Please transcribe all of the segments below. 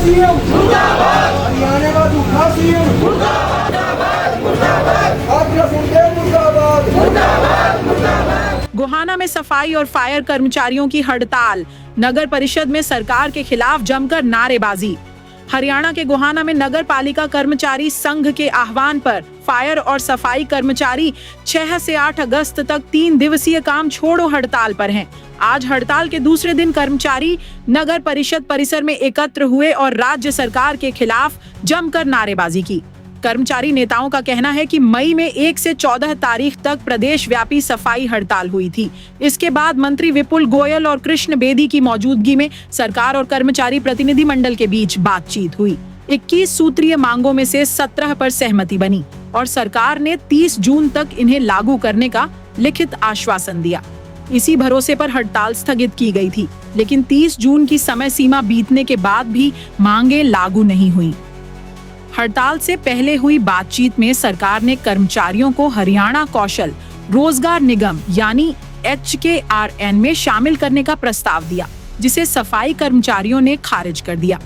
CM मुर्दाबाद, हरियाणा का झूठा सीएम मुर्दाबाद, छात्र संघ मुर्दाबाद। गोहाना में सफाई और फायर कर्मचारियों की हड़ताल, नगर परिषद में सरकार के खिलाफ जमकर नारेबाजी। हरियाणा के गोहाना में नगर पालिका कर्मचारी संघ के आह्वान पर फायर और सफाई कर्मचारी 6 से 8 अगस्त तक 3 दिवसीय काम छोड़ो हड़ताल पर हैं। आज हड़ताल के दूसरे दिन कर्मचारी नगर परिषद परिसर में एकत्र हुए और राज्य सरकार के खिलाफ जमकर नारेबाजी की। कर्मचारी नेताओं का कहना है कि मई में 1 से 14 तारीख तक प्रदेश व्यापी सफाई हड़ताल हुई थी। इसके बाद मंत्री विपुल गोयल और कृष्ण बेदी की मौजूदगी में सरकार और कर्मचारी प्रतिनिधि मंडल के बीच बातचीत हुई। 21 सूत्रीय मांगों में से 17 पर सहमति बनी और सरकार ने 30 जून तक इन्हें लागू करने का लिखित आश्वासन दिया। इसी भरोसे पर हड़ताल स्थगित की गई थी, लेकिन 30 जून की समय सीमा बीतने के बाद भी मांगे लागू नहीं हुई। हड़ताल से पहले हुई बातचीत में सरकार ने कर्मचारियों को हरियाणा कौशल रोजगार निगम यानी HKRN में शामिल करने का प्रस्ताव दिया, जिसे सफाई कर्मचारियों ने खारिज कर दिया।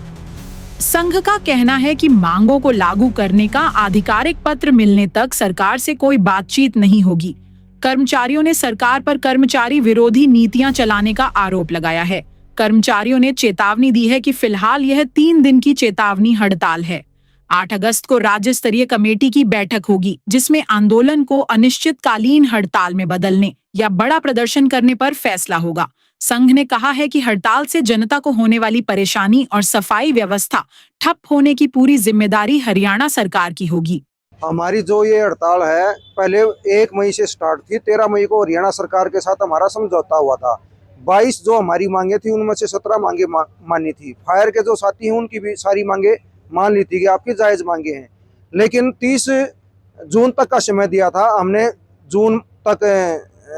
संघ का कहना है कि मांगों को लागू करने का आधिकारिक पत्र मिलने तक सरकार से कोई बातचीत नहीं होगी। कर्मचारियों ने सरकार पर कर्मचारी विरोधी नीतियां चलाने का आरोप लगाया है। कर्मचारियों ने चेतावनी दी है कि फिलहाल यह 3 दिन की चेतावनी हड़ताल है। 8 अगस्त को राज्य स्तरीय कमेटी की बैठक होगी, जिसमें आंदोलन को अनिश्चितकालीन हड़ताल में बदलने या बड़ा प्रदर्शन करने पर फैसला होगा। संघ ने कहा है कि हड़ताल से जनता को होने वाली परेशानी और सफाई व्यवस्था ठप होने की पूरी जिम्मेदारी हरियाणा सरकार की होगी। हमारी जो ये हड़ताल है पहले 1 मई से स्टार्ट थी। 13 मई को हरियाणा सरकार के साथ हमारा समझौता हुआ था। 22 जो हमारी मांगे थी उनमें से 17 मांगे मानी थी। फायर के जो साथी हैं उनकी भी सारी मांगे मान ली थी कि आपकी जायज मांगे हैं, लेकिन 30 जून तक का समय दिया था। हमने जून तक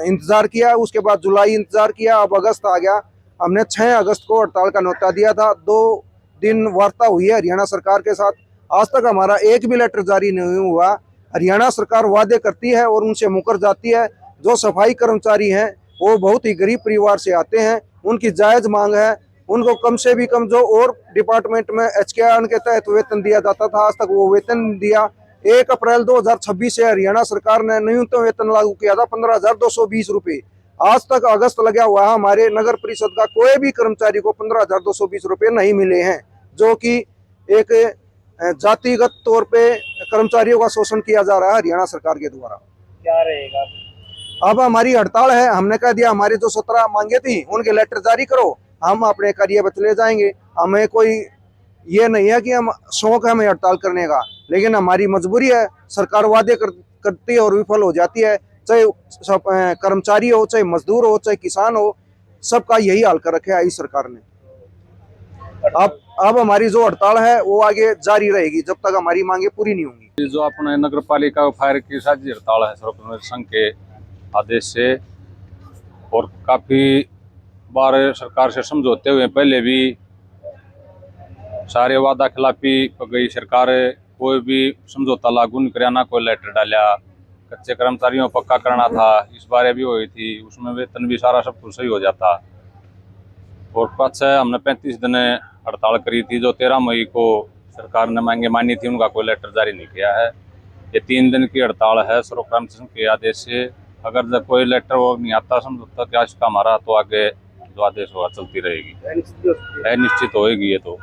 इंतजार किया, उसके बाद जुलाई इंतजार किया, अब अगस्त आ गया। हमने 6 अगस्त को हड़ताल का न्योता दिया था। 2 दिन वार्ता हुई है हरियाणा सरकार के साथ। आज तक हमारा एक भी लेटर जारी नहीं हुआ। हरियाणा सरकार वादे करती है और उनसे मुकर जाती है। जो सफाई कर्मचारी हैं वो बहुत ही गरीब परिवार से आते हैं, उनकी जायज मांग है। उनको कम से भी कम जो और डिपार्टमेंट में HKRN के तहत वेतन दिया जाता था, आज तक वो वेतन नहीं दिया। 1 अप्रैल 2026 से हरियाणा सरकार ने न्यूनतम वेतन लागू किया था 15,220 रुपये। आज तक अगस्त लगा हुआ है, हमारे नगर परिषद का कोई भी कर्मचारी को 15,220 रुपये नहीं मिले हैं, जो कि एक जातिगत तौर पे कर्मचारियों का शोषण किया जा रहा है हरियाणा सरकार के द्वारा। क्या रहेगा अब हमारी हड़ताल है। हमने कह दिया हमारी जो 17 मांगे थी उनके लेटर जारी करो, हम अपने कार्य पर चले जाएंगे। हमें कोई ये नहीं है कि हम शौक है हमें हड़ताल करने का, लेकिन हमारी मजबूरी है। सरकार वादे करती है और विफल हो जाती है, चाहे कर्मचारी हो, चाहे मजदूर हो, चाहे किसान हो, सबका यही हाल कर रखा है इस सरकार ने। अब हमारी जो हड़ताल है वो आगे जारी रहेगी जब तक हमारी मांगे पूरी नहीं होंगी। जो अपने नगर पालिका फायर की साझी हड़ताल है सर्वोत्तम संघ के आदेश से, और काफी बार सरकार से समझौते हुए पहले भी सारे वादा खिलाफी गई सरकार। कोई भी समझौता लागू नहीं कराया, ना कोई लेटर डाला। कच्चे कर्मचारियों को पक्का करना था, इस बारे भी हुई थी, उसमें वेतन भी सारा सब कुछ सही हो जाता। और पाँच हमने 35 दिन हड़ताल करी थी। जो 13 मई को सरकार ने मांगे मानी थी, उनका कोई लेटर जारी नहीं किया है। ये 3 दिन की हड़ताल है सर्वोत्तम संघ के आदेश से। अगर जब कोई लेटर वो नहीं आता समझौता क्या इसका हमारा, तो आगे जो आदेश होगा चलती रहेगी, निश्चित होएगी ये तो।